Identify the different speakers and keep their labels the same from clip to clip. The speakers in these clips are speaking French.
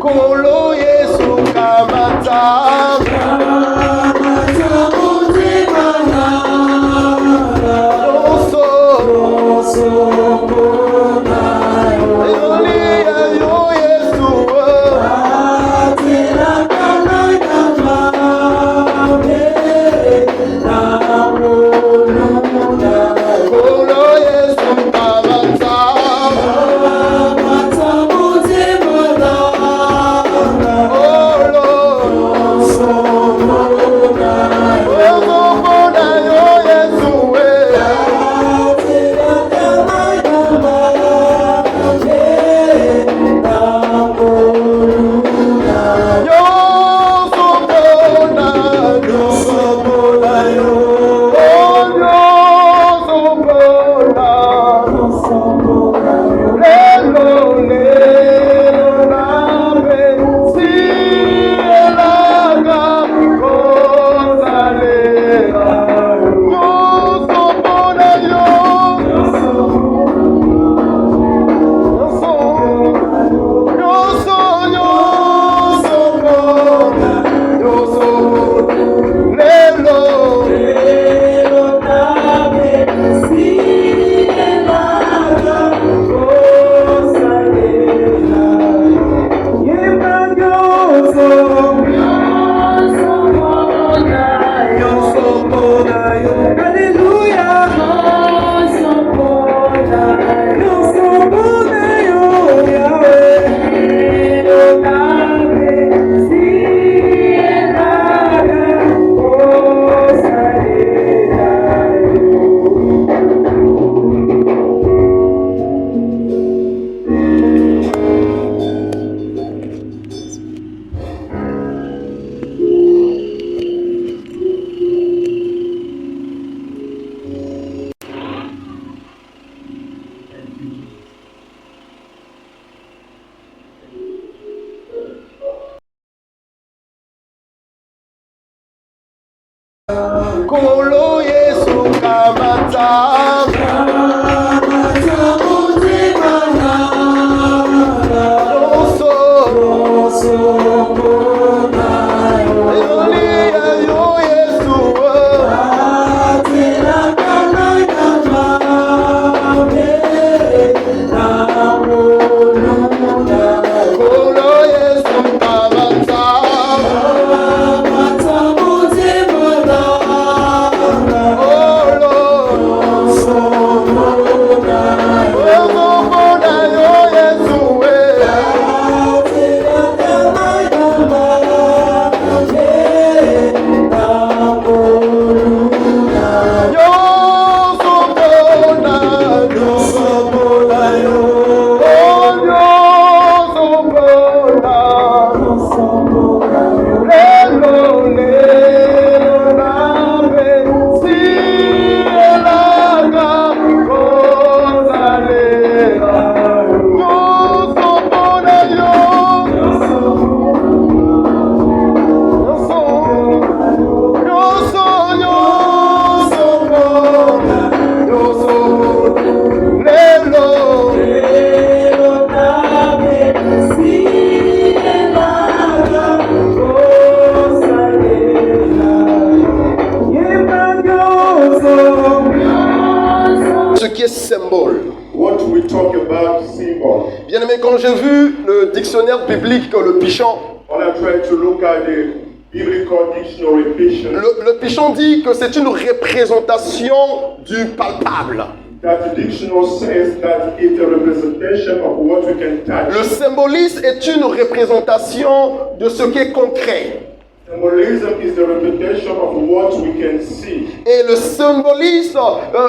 Speaker 1: Kolo Yesu kamata. Kolo Yesu kamata. Quand j'ai vu le dictionnaire biblique, le Pichon, le Pichon dit que c'est une représentation du palpable. Le symbolisme est une représentation de ce qui est concret. Et le symbolisme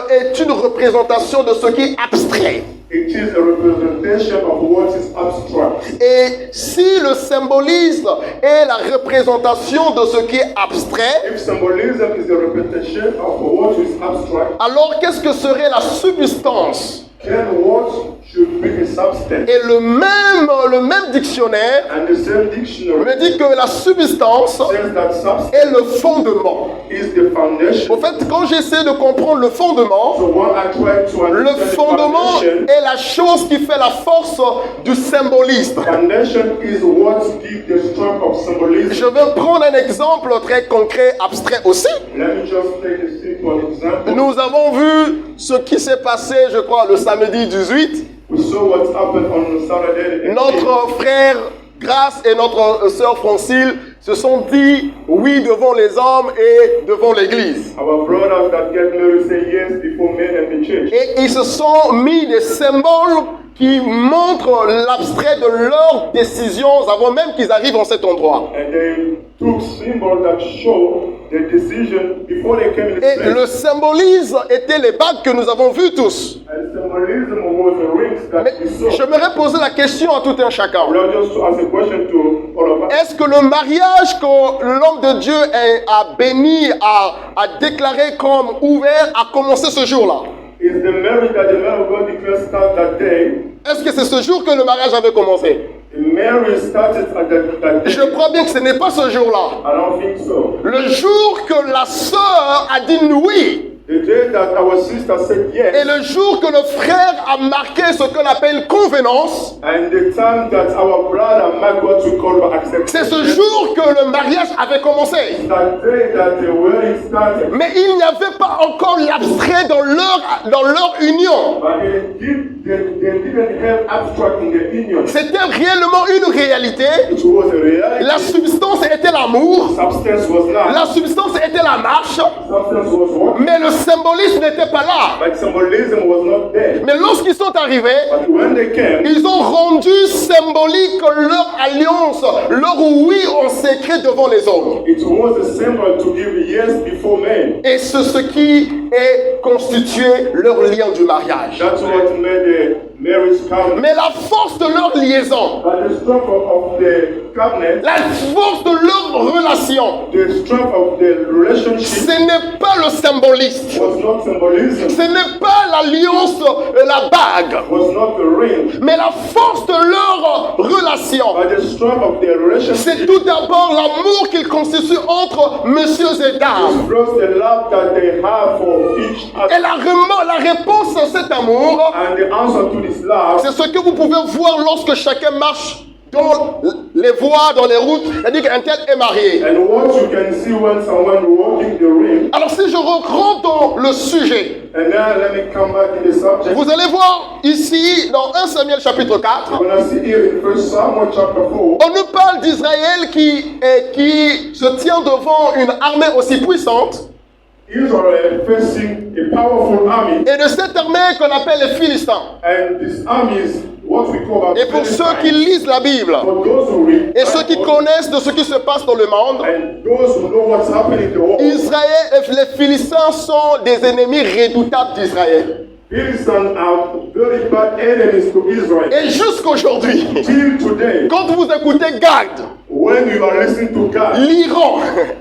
Speaker 1: est une représentation de ce qui est abstrait.
Speaker 2: It is a representation of what is abstract.
Speaker 1: Et si le symbolisme est la représentation de ce qui est abstrait,
Speaker 2: If symbolism is the representation of what is abstract,
Speaker 1: alors qu'est-ce que serait la substance?
Speaker 2: then what should be a substance.
Speaker 1: Et le même dictionnaire
Speaker 2: And the same dictionary
Speaker 1: me dit que la substance
Speaker 2: says that substance
Speaker 1: est le fondement.
Speaker 2: is the foundation.
Speaker 1: Au fait, quand j'essaie de comprendre le fondement,
Speaker 2: So when I try to
Speaker 1: le
Speaker 2: understand the
Speaker 1: fondement
Speaker 2: foundation,
Speaker 1: est la chose qui fait la force du symbolisme.
Speaker 2: foundation is what gives the strength of symbolism.
Speaker 1: Je vais prendre un exemple très concret, abstrait aussi.
Speaker 2: Let me just take a simple example.
Speaker 1: Nous avons vu ce qui s'est passé, je crois, le samedi 18.
Speaker 2: We saw what happened on Saturday.
Speaker 1: Notre frère Grace et notre sœur Francine se sont dit oui devant les hommes et devant l'église.
Speaker 2: Our brothers that get married say yes before men and the church.
Speaker 1: Et ils se sont mis des symboles qui montrent l'abstrait de leurs décisions avant même qu'ils arrivent en cet endroit.
Speaker 2: And they took symbols that show the decision before they came in the
Speaker 1: Et
Speaker 2: place.
Speaker 1: le symbolisme était les bagues que nous avons vues tous.
Speaker 2: And symbolism was the rings that
Speaker 1: Mais
Speaker 2: we saw.
Speaker 1: j'aimerais poser la question à tout un chacun.
Speaker 2: We are just to ask a question to all of us.
Speaker 1: Est-ce que le mariage que l'homme de Dieu a béni, a déclaré comme ouvert, a commencé ce jour-là?
Speaker 2: Is the marriage that the man of God declared start that day?
Speaker 1: Est-ce que c'est ce jour que le mariage avait commencé?
Speaker 2: The marriage started at that day.
Speaker 1: Je crois bien que ce n'est pas ce jour-là.
Speaker 2: I don't think so.
Speaker 1: Le jour que la sœur a dit oui,
Speaker 2: The day that our sister said
Speaker 1: et
Speaker 2: yes,
Speaker 1: le jour que le frère a marqué ce qu'on appelle convenance,
Speaker 2: and the time that our brother Mark what we call acceptance.
Speaker 1: c'est ce jour que le mariage avait commencé.
Speaker 2: That day that the wedding started.
Speaker 1: Mais il n'y avait pas encore l'abstrait dans leur union.
Speaker 2: But they didn't have abstract in the union.
Speaker 1: C'était réellement une réalité.
Speaker 2: It was a reality.
Speaker 1: La substance était l'amour.
Speaker 2: Substance was not.
Speaker 1: La substance était la marche.
Speaker 2: Substance was what?
Speaker 1: Mais le symbolisme n'était pas là.
Speaker 2: But symbolism was not there.
Speaker 1: Mais lorsqu'ils sont arrivés,
Speaker 2: But when they came,
Speaker 1: ils ont rendu symbolique leur alliance, leur oui en secret devant les hommes.
Speaker 2: it was a symbol to give yes before men.
Speaker 1: Et c'est ce qui est constitué leur lien du mariage.
Speaker 2: That's what made the marriage covenant.
Speaker 1: Mais la force de leur liaison,
Speaker 2: But the strength of the covenant,
Speaker 1: la force de leur relation,
Speaker 2: the strength of the relationship
Speaker 1: ce n'est pas le symboliste.
Speaker 2: was not symbolism,
Speaker 1: Ce n'est pas l'alliance, la bague,
Speaker 2: was not the ring,
Speaker 1: mais la force de leur relation.
Speaker 2: but the strength of the
Speaker 1: C'est
Speaker 2: relationship
Speaker 1: tout d'abord l'amour qu'ils constituent entre messieurs et dames.
Speaker 2: plus the love that they have for each other.
Speaker 1: Et la réponse à cet amour,
Speaker 2: And the answer to this love
Speaker 1: c'est ce que vous pouvez voir lorsque chacun marche dans les voies, dans les routes. C'est-à-dire qu'un tel est marié.
Speaker 2: and what you can see when someone walking the ring.
Speaker 1: Alors si je rentre dans le sujet,
Speaker 2: And now let me come back to the subject.
Speaker 1: vous allez voir ici dans 1 Samuel chapitre 4,
Speaker 2: We're going to see here in 1 Samuel chapter 4.
Speaker 1: on nous parle d'Israël qui se tient devant une armée aussi puissante
Speaker 2: Israel facing a powerful army,
Speaker 1: et de cette armée qu'on appelle les Philistins.
Speaker 2: and this army is what we call
Speaker 1: Et pour ceux qui lisent la Bible
Speaker 2: for those who read,
Speaker 1: et ceux qui connaissent de ce qui se passe dans le monde,
Speaker 2: and those who know what's happening in the world,
Speaker 1: Israël, les Philistins sont des ennemis redoutables d'Israël.
Speaker 2: Philistines are very bad enemies to Israel.
Speaker 1: Et jusqu'aujourd'hui,
Speaker 2: Till today,
Speaker 1: quand vous écoutez Gad,
Speaker 2: when you are listening to God,
Speaker 1: l'Iran,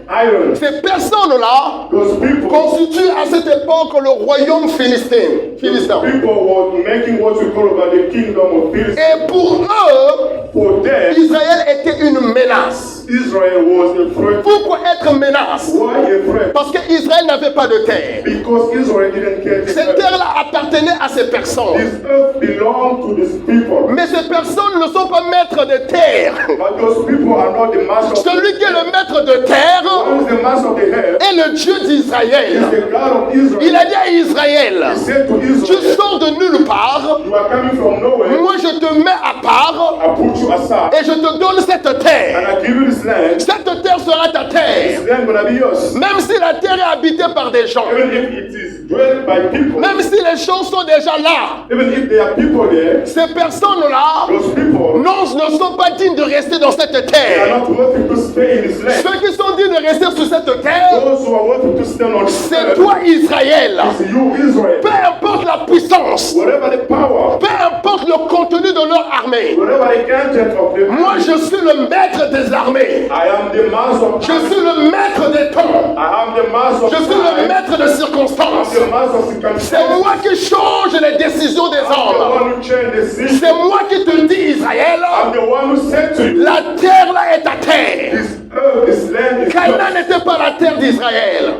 Speaker 2: Iron,
Speaker 1: ces personnes-là
Speaker 2: those people
Speaker 1: constituent à cette époque le royaume philistin.
Speaker 2: were making what we call about the kingdom of Philistine.
Speaker 1: Et pour eux,
Speaker 2: For them,
Speaker 1: Israël était une menace.
Speaker 2: Israel was a threat.
Speaker 1: Pourquoi être menace?
Speaker 2: Why a threat?
Speaker 1: Parce qu'Israël n'avait pas de terre.
Speaker 2: Because Israel didn't care.
Speaker 1: Cette terre-là appartenait à ces personnes.
Speaker 2: This earth belonged to these people.
Speaker 1: Mais ces personnes ne sont pas maîtres de terre.
Speaker 2: But those people are not the master of
Speaker 1: Celui qui est le maître de terre
Speaker 2: Who is the master of the earth
Speaker 1: est le Dieu
Speaker 2: is
Speaker 1: d'Israël.
Speaker 2: the God of Israel.
Speaker 1: Il a dit à Israël,
Speaker 2: He said to
Speaker 1: tu
Speaker 2: Israel,
Speaker 1: sors de nulle part,
Speaker 2: you are coming from nowhere.
Speaker 1: moi je te mets à part
Speaker 2: I put you aside
Speaker 1: et je te donne cette
Speaker 2: and
Speaker 1: terre.
Speaker 2: I give you this land.
Speaker 1: Cette terre sera ta terre.
Speaker 2: This land gonna be yours.
Speaker 1: Même si la terre est habitée par des gens,
Speaker 2: Even if it is dwelled by people,
Speaker 1: même si les gens sont déjà là,
Speaker 2: even if there are people there,
Speaker 1: ces personnes-là
Speaker 2: those people
Speaker 1: ne sont pas dignes de rester dans cette
Speaker 2: they are
Speaker 1: terre.
Speaker 2: not worthy to stay in this land.
Speaker 1: Ceux qui sont dignes de rester sur cette terre,
Speaker 2: Those who are worthy to stand on this
Speaker 1: c'est
Speaker 2: earth
Speaker 1: toi Israël.
Speaker 2: is you, Israel.
Speaker 1: Peu importe la puissance,
Speaker 2: Whatever the power,
Speaker 1: peu importe le contenu de leur armée,
Speaker 2: whatever the content of the
Speaker 1: moi je suis le maître des armées.
Speaker 2: I am the master of
Speaker 1: Je suis le maître des temps.
Speaker 2: I am the master of
Speaker 1: Je suis le
Speaker 2: time.
Speaker 1: maître des circonstances.
Speaker 2: the master can
Speaker 1: C'est moi qui change les décisions des
Speaker 2: I'm the
Speaker 1: hommes.
Speaker 2: one who changed the
Speaker 1: C'est
Speaker 2: system.
Speaker 1: moi qui te dis, Israël,
Speaker 2: I'm the one who said to you,
Speaker 1: la terre là est ta terre.
Speaker 2: this earth, this land is
Speaker 1: Canaan
Speaker 2: yours.
Speaker 1: n'était pas la terre d'Israël,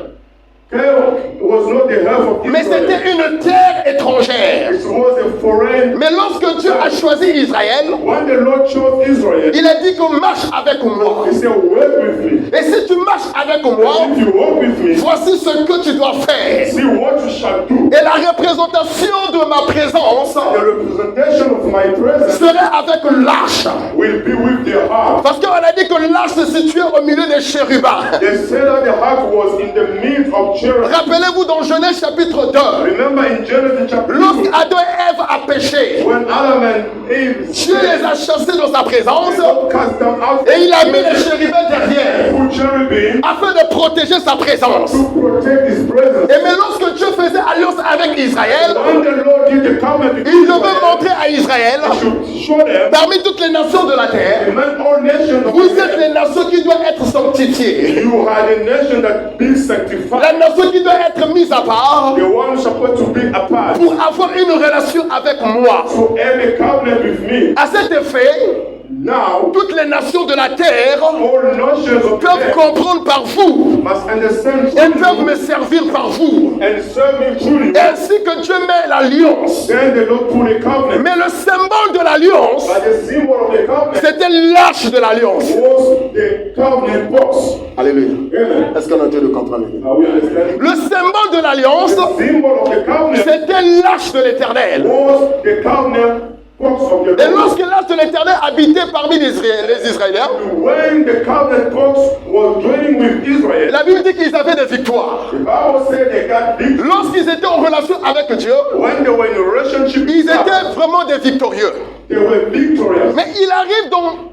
Speaker 2: Canaan was not the earth of
Speaker 1: mais
Speaker 2: Israel.
Speaker 1: c'était une terre étrangère.
Speaker 2: It was a foreign.
Speaker 1: Mais lorsque Dieu a choisi Israël,
Speaker 2: When the Lord chose Israel,
Speaker 1: il a dit qu'on marche avec moi.
Speaker 2: He said, work with me.
Speaker 1: Et si tu marches avec moi,
Speaker 2: If you walk with me,
Speaker 1: voici ce que tu dois faire.
Speaker 2: see what you shall do.
Speaker 1: Et la représentation de ma présence
Speaker 2: The representation of my presence
Speaker 1: serait avec l'arche.
Speaker 2: will be with the heart.
Speaker 1: Parce qu'on a dit que l'arche se situait au milieu des chérubins.
Speaker 2: They said that the heart was in the midst of cherubim.
Speaker 1: Rappelez-vous dans Genèse chapitre 2,
Speaker 2: Remember in Genesis chapter 2,
Speaker 1: lorsqu'Adam et Ève a péché,
Speaker 2: when Adam and Eve
Speaker 1: Dieu les a chassés dans sa présence
Speaker 2: God cast them out
Speaker 1: et il a mis les chérubins derrière
Speaker 2: put cherubim
Speaker 1: afin de protéger sa présence.
Speaker 2: to protect His presence.
Speaker 1: Et mais lorsque Dieu faisait alliance avec Israël,
Speaker 2: When the Lord did the covenant with
Speaker 1: il devait
Speaker 2: Israel,
Speaker 1: montrer à Israël,
Speaker 2: He should show them,
Speaker 1: parmi toutes les nations de la terre,
Speaker 2: among all nations of
Speaker 1: vous
Speaker 2: the
Speaker 1: êtes
Speaker 2: earth,
Speaker 1: les nations qui doivent être sanctifiées.
Speaker 2: you are the nation that be sanctified.
Speaker 1: La nation qui doit être mise à part
Speaker 2: The one supposed to be apart.
Speaker 1: pour avoir une relation avec moi.
Speaker 2: To have a covenant with me.
Speaker 1: À cet effet,
Speaker 2: Now,
Speaker 1: toutes les nations de la terre
Speaker 2: all nations of the
Speaker 1: peuvent
Speaker 2: earth
Speaker 1: comprendre par vous
Speaker 2: must understand
Speaker 1: et peuvent me
Speaker 2: truly
Speaker 1: servir par vous.
Speaker 2: and serve me truly.
Speaker 1: Ainsi que Dieu met l'alliance.
Speaker 2: Then the Lord put a covenant.
Speaker 1: Mais le symbole de l'alliance,
Speaker 2: But the symbol of the covenant
Speaker 1: c'était l'arche de l'alliance.
Speaker 2: was the covenant box.
Speaker 1: Alléluia.
Speaker 2: Amen.
Speaker 1: Est-ce qu'on a Dieu de comprendre?
Speaker 2: Are we understanding?
Speaker 1: Le symbole de l'alliance,
Speaker 2: The symbol of the covenant
Speaker 1: c'était l'arche de l'éternel.
Speaker 2: was the covenant box of the
Speaker 1: Et
Speaker 2: Lord.
Speaker 1: lorsque l'arche de l'éternel habitait parmi les Israéliens,
Speaker 2: When the covenant box was dwelling with Israel,
Speaker 1: la Bible dit qu'ils avaient des victoires.
Speaker 2: the Bible said they got victory.
Speaker 1: Lorsqu'ils étaient en relation avec Dieu,
Speaker 2: When they were in a relationship
Speaker 1: ils
Speaker 2: with God,
Speaker 1: étaient vraiment des victorieux.
Speaker 2: they were victorious.
Speaker 1: Mais il arrive dans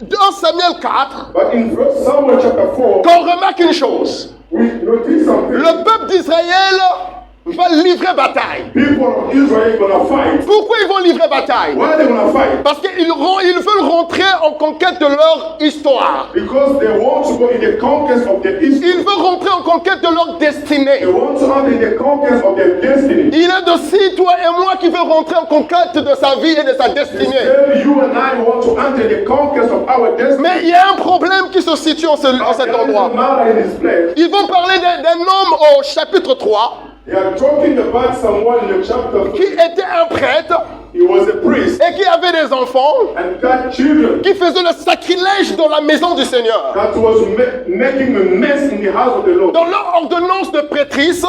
Speaker 1: 2 Samuel 4
Speaker 2: But in 1 Samuel chapter 4,
Speaker 1: qu'on remarque une chose.
Speaker 2: we notice something.
Speaker 1: Le peuple d'Israël va livrer bataille.
Speaker 2: People of Israel gonna fight.
Speaker 1: Pourquoi ils vont livrer bataille?
Speaker 2: Why are they gonna fight?
Speaker 1: Parce qu'ils veulent rentrer en conquête de leur histoire.
Speaker 2: Because they want to go in the conquest of their history.
Speaker 1: Ils veulent rentrer en conquête de leur destinée.
Speaker 2: They want to enter in the conquest of their destiny.
Speaker 1: Il est aussi toi et moi qui veut rentrer en conquête de sa vie et de sa destinée.
Speaker 2: Then you and I want to enter the conquest of our destiny.
Speaker 1: Mais il y a un problème qui se situe en cet
Speaker 2: There is
Speaker 1: endroit.
Speaker 2: a matter in this place.
Speaker 1: Ils vont parler d'un homme au chapitre 3
Speaker 2: They are talking about someone in the chapter.
Speaker 1: qui était un prêtre
Speaker 2: He was a priest
Speaker 1: et qui avait des enfants
Speaker 2: and got children
Speaker 1: qui faisaient le sacrilège dans la maison du Seigneur.
Speaker 2: that was making a mess in the house of the Lord.
Speaker 1: Dans leur ordonnance de prêtrise,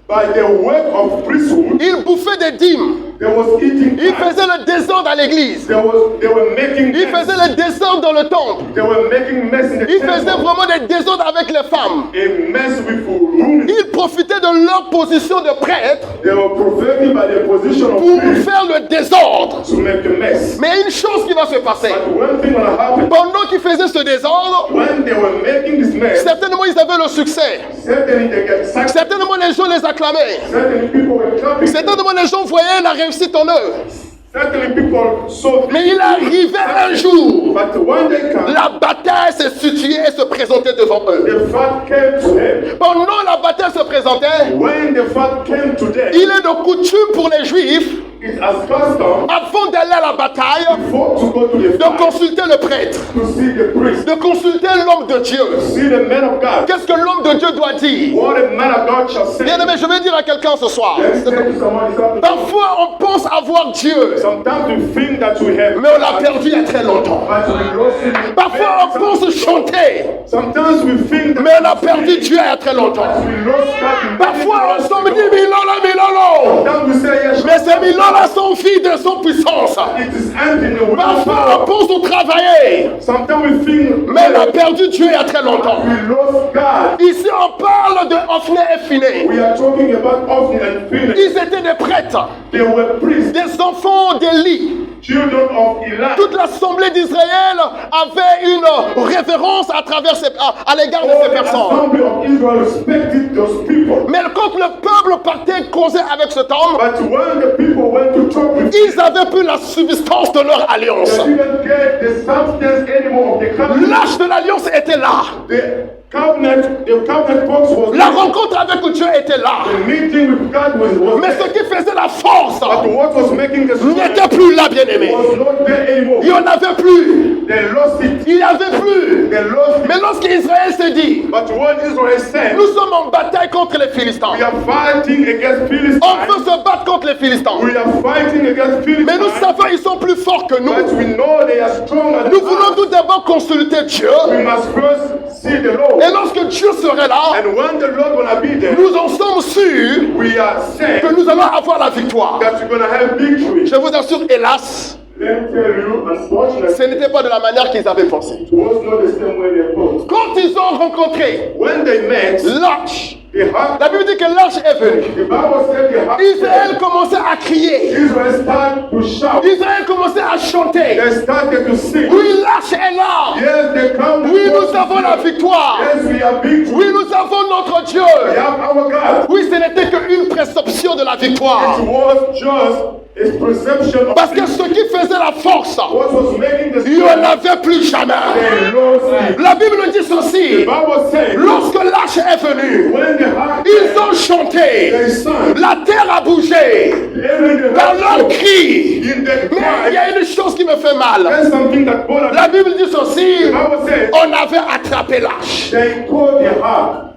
Speaker 2: By the work of priesthood,
Speaker 1: ils bouffaient des dîmes.
Speaker 2: they was eating.
Speaker 1: Ils faisaient le désordre à l'église.
Speaker 2: They were making
Speaker 1: Ils
Speaker 2: mess.
Speaker 1: faisaient le désordre dans le temple.
Speaker 2: They were making mess in the
Speaker 1: Ils faisaient
Speaker 2: temple.
Speaker 1: vraiment des désordres avec les femmes.
Speaker 2: A mess with women.
Speaker 1: Ils profitaient de leur position de prêtre
Speaker 2: They were profiting by the position of
Speaker 1: pour
Speaker 2: priest
Speaker 1: faire le désordre.
Speaker 2: to make the mess.
Speaker 1: Mais une chose qui va se passer,
Speaker 2: But one thing gonna happen
Speaker 1: pendant qu'ils faisaient ce désordre,
Speaker 2: when they were making this mess.
Speaker 1: certainement ils avaient le succès.
Speaker 2: Certainly they get sacked.
Speaker 1: Certainement les gens les acclamaient.
Speaker 2: Certainly people were clapping.
Speaker 1: Certainement les gens voyaient la réussite en eux.
Speaker 2: Certainly people saw.
Speaker 1: Mais il arrivait un jour,
Speaker 2: But one day comes,
Speaker 1: la bataille s'est située et se présentait devant eux.
Speaker 2: the fight came to them.
Speaker 1: Pendant la bataille se présentait,
Speaker 2: When the fight came to them,
Speaker 1: il est de coutume pour les Juifs,
Speaker 2: it has custom
Speaker 1: avant d'aller à la bataille,
Speaker 2: for to go to the
Speaker 1: de
Speaker 2: fight
Speaker 1: consulter le prêtre,
Speaker 2: to see the priest,
Speaker 1: de consulter l'homme de Dieu.
Speaker 2: see the man of God.
Speaker 1: Qu'est-ce que l'homme de Dieu doit dire?
Speaker 2: What a man of God shall say.
Speaker 1: Bien aimé, je vais dire à quelqu'un ce soir.
Speaker 2: Let me say to someone something.
Speaker 1: Parfois, on pense avoir Dieu,
Speaker 2: Sometimes we think that we have,
Speaker 1: mais on l'a perdu il y a très longtemps.
Speaker 2: but we lost it.
Speaker 1: Parfois, on pense chanter,
Speaker 2: Sometimes we think that
Speaker 1: mais on a perdu Dieu il y a très longtemps.
Speaker 2: we lost that.
Speaker 1: Parfois, on se dit Milolo, Milolo.
Speaker 2: Sometimes we say yes,
Speaker 1: Mais c'est Milolo son fils de son puissance.
Speaker 2: it is empty. No, we lost
Speaker 1: Parfois, on
Speaker 2: power.
Speaker 1: pense au travailler,
Speaker 2: Sometimes we think
Speaker 1: mais on a perdu Dieu il y a très longtemps.
Speaker 2: we lost God.
Speaker 1: Ici, on parle de Ophné et Phiné.
Speaker 2: We are talking about Ophni and Phinehas.
Speaker 1: Ils étaient des prêtres,
Speaker 2: They were priests,
Speaker 1: des enfants d'Élie.
Speaker 2: children of Eli.
Speaker 1: Toute l'assemblée d'Israël avait une révérence à l'égard de ces
Speaker 2: The
Speaker 1: personnes.
Speaker 2: assembly of Israel respected those people.
Speaker 1: Mais quand le peuple partait causer avec cet homme,
Speaker 2: But when the people went to talk with
Speaker 1: ils avaient plus la substance de leur alliance.
Speaker 2: they didn't get the substance anymore of the covenant.
Speaker 1: L'arche de l'alliance était là.
Speaker 2: The the covenant box was
Speaker 1: La rencontre avec Dieu était là.
Speaker 2: the meeting with God was
Speaker 1: Mais ce
Speaker 2: there.
Speaker 1: qui faisait la force
Speaker 2: But what was making the strength
Speaker 1: n'était plus là, bien-aimé.
Speaker 2: was not there anymore.
Speaker 1: Il n'y en avait plus.
Speaker 2: They lost it.
Speaker 1: Il n'y avait plus.
Speaker 2: They lost it.
Speaker 1: Mais lorsqu'Israël s'est dit,
Speaker 2: But when Israel said,
Speaker 1: nous sommes en bataille contre les Philistins.
Speaker 2: we are fighting against
Speaker 1: On
Speaker 2: Philistines,
Speaker 1: peut se battre contre les Philistins.
Speaker 2: we are fighting against
Speaker 1: Mais nous
Speaker 2: Philistines,
Speaker 1: savons ils sont plus forts que
Speaker 2: but
Speaker 1: nous.
Speaker 2: we know they are stronger
Speaker 1: Nous
Speaker 2: than
Speaker 1: voulons
Speaker 2: us.
Speaker 1: tout d'abord consulter Dieu.
Speaker 2: We must first see the Lord.
Speaker 1: Et lorsque Dieu serait là,
Speaker 2: And when the Lord gonna be there,
Speaker 1: nous en sommes sûrs
Speaker 2: we are saying
Speaker 1: que nous allons avoir la victoire.
Speaker 2: that we're gonna have victory.
Speaker 1: Je vous assure, hélas,
Speaker 2: Let me tell you, unfortunately,
Speaker 1: ce n'était pas de la manière qu'ils avaient pensé.
Speaker 2: it was not the same way they thought.
Speaker 1: Quand ils ont rencontré
Speaker 2: When they met,
Speaker 1: l'arche,
Speaker 2: they had,
Speaker 1: la Bible dit que l'arche est venue.
Speaker 2: the Bible said they had
Speaker 1: Israël commençait à crier.
Speaker 2: Israel started to shout.
Speaker 1: Israël commençait à chanter.
Speaker 2: They started to sing.
Speaker 1: Oui, l'arche est là.
Speaker 2: Yes, they come.
Speaker 1: Oui, nous avons la victoire.
Speaker 2: Yes, we have victory.
Speaker 1: Oui, nous avons notre Dieu.
Speaker 2: We have our God.
Speaker 1: Oui, ce n'était qu'une présomption de la victoire.
Speaker 2: It was just a perception of
Speaker 1: Parce que ce qui faisait la force,
Speaker 2: what was making the
Speaker 1: il n'y en
Speaker 2: strength.
Speaker 1: avait plus jamais.
Speaker 2: They lost it.
Speaker 1: La Bible dit
Speaker 2: The
Speaker 1: ceci.
Speaker 2: Bible said
Speaker 1: Lorsque l'arche est venue,
Speaker 2: when the heart
Speaker 1: ils ont chanté.
Speaker 2: they sang,
Speaker 1: La terre a bougé
Speaker 2: even the
Speaker 1: par leur
Speaker 2: heart
Speaker 1: cri.
Speaker 2: in the
Speaker 1: Mais il y
Speaker 2: cry,
Speaker 1: a une chose qui me fait mal.
Speaker 2: there's something that bothered
Speaker 1: La
Speaker 2: me.
Speaker 1: Bible dit ceci.
Speaker 2: The Bible says
Speaker 1: On avait attrapé l'arche.
Speaker 2: they caught the heart.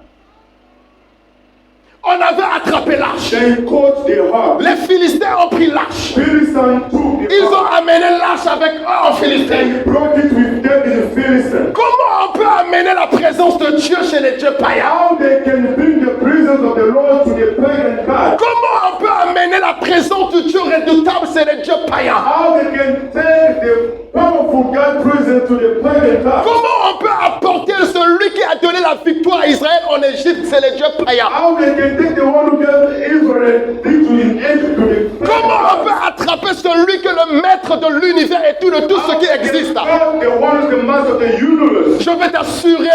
Speaker 1: On avait attrapé l'arche.
Speaker 2: They caught the heart.
Speaker 1: Les Philistins ont pris l'arche.
Speaker 2: Philistines took the
Speaker 1: Ils ont
Speaker 2: heart
Speaker 1: amené l'arche avec eux en Philistin.
Speaker 2: and brought it with them in the Philistines.
Speaker 1: Comment on peut amener la présence de Dieu chez les dieux païens?
Speaker 2: How they can bring the presence of the Lord to the pagan God.
Speaker 1: Comment on peut amener la présence du Dieu redoutable chez les dieux païens?
Speaker 2: How they can take the powerful God presence to the pagan God.
Speaker 1: Comment on peut apporter celui qui a donné la victoire à Israël en Égypte, c'est les dieux païens?
Speaker 2: How they can take the one who gave Israel victory in Egypt to the
Speaker 1: Comment on
Speaker 2: pagan
Speaker 1: peut attraper celui qui est le maître de l'univers et tout de tout ce qui existe?
Speaker 2: God. The one who's the master of the universe.
Speaker 1: Je vais t'assurer,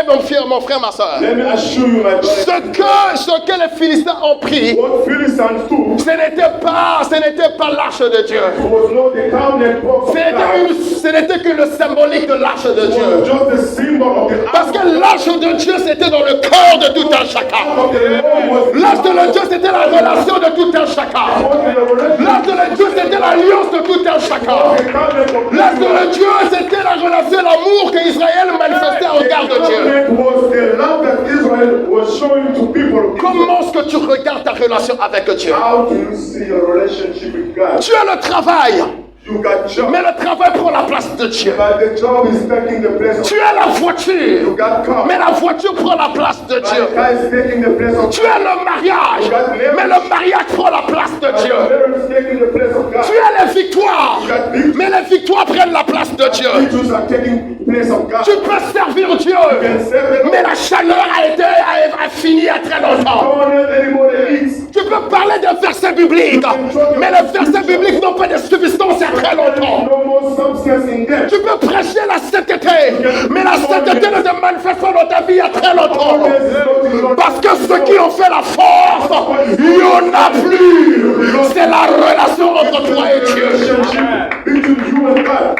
Speaker 1: mon frère, ma soeur,
Speaker 2: Let me assure you, my brother,
Speaker 1: ce que les Philistins ont pris,
Speaker 2: what Philistines took
Speaker 1: ce n'était pas l'arche de Dieu.
Speaker 2: was not the covenant box of God.
Speaker 1: Ce n'était que le symbolique de l'arche de
Speaker 2: It
Speaker 1: Dieu.
Speaker 2: was just the symbol of the
Speaker 1: Parce que l'arche de Dieu, c'était dans le cœur de tout un chacun.
Speaker 2: of the Lord was
Speaker 1: L'arche de Dieu, c'était la relation de tout un chacun. L'arche de Dieu, c'était l'alliance de tout un chacun. L'arche de Dieu, c'était la relation, l'amour que Israël manifestait au regard de Dieu.
Speaker 2: was the love that Israel was showing to people.
Speaker 1: Comment est-ce que tu regardes ta relation avec Dieu?
Speaker 2: How do you see your relationship with God?
Speaker 1: Tu as le travail,
Speaker 2: You got job,
Speaker 1: mais le travail prend la place de Dieu.
Speaker 2: but the job is taking the place of
Speaker 1: Tu as la voiture,
Speaker 2: You got car,
Speaker 1: mais la voiture prend la place de
Speaker 2: but
Speaker 1: Dieu.
Speaker 2: car is taking the place of
Speaker 1: Tu as le mariage, mais le mariage prend la place de Dieu.
Speaker 2: Marriage is taking the place of God.
Speaker 1: Tu as les victoires, mais les victoires prennent la place de Dieu.
Speaker 2: Victories are taking place of God.
Speaker 1: Tu peux servir Dieu, mais la chaleur a fini il y a très longtemps.
Speaker 2: Don't have any more than eats.
Speaker 1: Tu peux parler de versets bibliques, mais les versets bibliques n'ont pas de substance il y a très longtemps.
Speaker 2: No more substance in them.
Speaker 1: Tu peux prêcher la sainteté, mais la sainteté ne se manifeste pas dans ta vie il y a très longtemps. Parce que ceux qui ont fait la force, il n'y en a plus. C'est la relation entre toi et Dieu.
Speaker 2: Between you and God.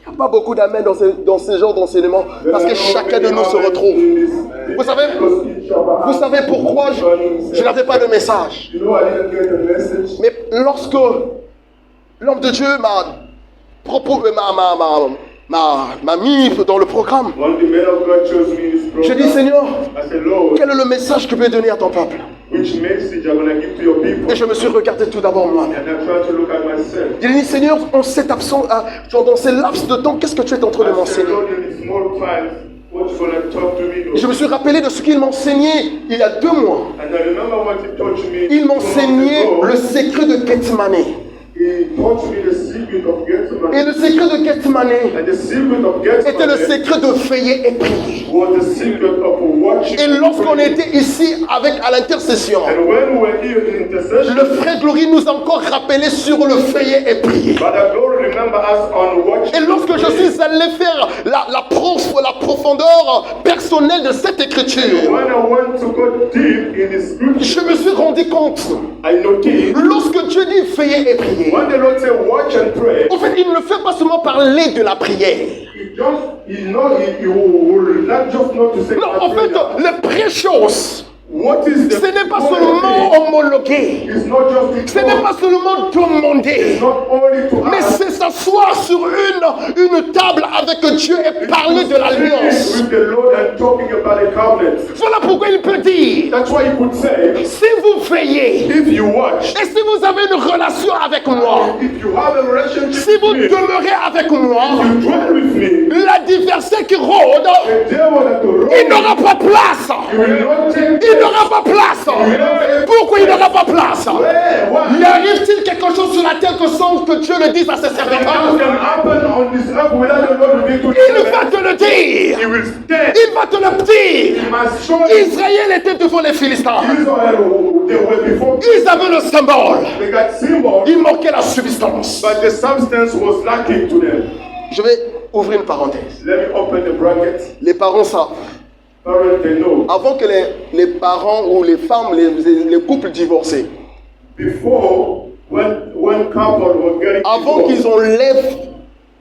Speaker 1: Il n'y a pas beaucoup d'amen dans ce genre d'enseignement parce que chacun de nous se retrouve. Vous savez pourquoi je n'avais pas de message.
Speaker 2: You know, I didn't get the message.
Speaker 1: Mais lorsque l'homme de Dieu m'a mis dans le programme,
Speaker 2: When the man of God chose me in this
Speaker 1: je
Speaker 2: program,
Speaker 1: dis Seigneur,
Speaker 2: I said, Lord,
Speaker 1: quel est le message que tu veux donner à ton peuple?
Speaker 2: which message I'm going to give to your people?
Speaker 1: Et je me suis regardé tout d'abord moi-même.
Speaker 2: And I tried to look at myself.
Speaker 1: J'ai dit Seigneur, dans ces laps de temps, qu'est-ce que tu es en train de
Speaker 2: I said,
Speaker 1: m'enseigner?
Speaker 2: Lord, in this small time, what you going to talk to me?
Speaker 1: Et je me suis rappelé de ce qu'il m'enseignait il y a 2 mois.
Speaker 2: And I remember what he taught me.
Speaker 1: Il m'enseignait le secret de Gethsemane.
Speaker 2: He taught me the secret of
Speaker 1: Et
Speaker 2: Gethsemane.
Speaker 1: le secret de Gethsemane
Speaker 2: And the secret of
Speaker 1: était le
Speaker 2: Gethsemane
Speaker 1: secret de veiller et prier.
Speaker 2: was the secret of watching.
Speaker 1: Et lorsqu'on était ici à l'intercession,
Speaker 2: And when we were here in intercession,
Speaker 1: le frère Glory nous a encore rappelé sur le veiller et prier.
Speaker 2: but the Lord remember us on watching.
Speaker 1: Et lorsque je suis allé faire la profondeur personnelle de cette écriture,
Speaker 2: When I went to go deep in the scripture,
Speaker 1: je me suis rendu compte,
Speaker 2: I noticed
Speaker 1: lorsque Dieu dit veiller et prier,
Speaker 2: when the Lord said watch and pray,
Speaker 1: en fait, il ne fait pas seulement parler de la prière.
Speaker 2: He he will not just not to say.
Speaker 1: Non, en fait, les pré-choses,
Speaker 2: what is the
Speaker 1: ce n'est pas seulement homologué,
Speaker 2: It's not just
Speaker 1: ce n'est pas seulement demandé,
Speaker 2: It's not only to
Speaker 1: mais
Speaker 2: ask.
Speaker 1: c'est s'asseoir sur une table avec Dieu et parler de l'alliance.
Speaker 2: With the Lord and talking about a covenant.
Speaker 1: Voilà pourquoi il peut dire,
Speaker 2: That's why he could say,
Speaker 1: si vous veillez,
Speaker 2: if you watch,
Speaker 1: et si vous avez une relation avec moi,
Speaker 2: if you have a relationship
Speaker 1: si vous
Speaker 2: with me,
Speaker 1: demeurez avec moi,
Speaker 2: you dwell with me,
Speaker 1: l'adversaire qui rôde,
Speaker 2: the devil that will
Speaker 1: il n'aura pas place.
Speaker 2: you will not take
Speaker 1: Il n'aura pas place. Pourquoi il n'aura pas place?
Speaker 2: Why?
Speaker 1: Y arrive-t-il quelque chose sur la terre sans que Dieu le dise à ses serviteurs?
Speaker 2: What can happen on this earth without the Lord revealing to
Speaker 1: Il va te le dire.
Speaker 2: He will stay.
Speaker 1: Il va te le dire.
Speaker 2: He must show you.
Speaker 1: Israël était devant les Philistins.
Speaker 2: Israel, they were before.
Speaker 1: Ils avaient le symbole.
Speaker 2: They got symbol,
Speaker 1: Il manquait la substance.
Speaker 2: but the substance was lacking to them.
Speaker 1: Je vais ouvrir une parenthèse.
Speaker 2: Let me open the bracket.
Speaker 1: Les parents savent.
Speaker 2: Parents, they know.
Speaker 1: Avant que les parents ou les femmes, les couples divorcés,
Speaker 2: Before, when couple were getting
Speaker 1: avant
Speaker 2: divorced,
Speaker 1: qu'ils enlèvent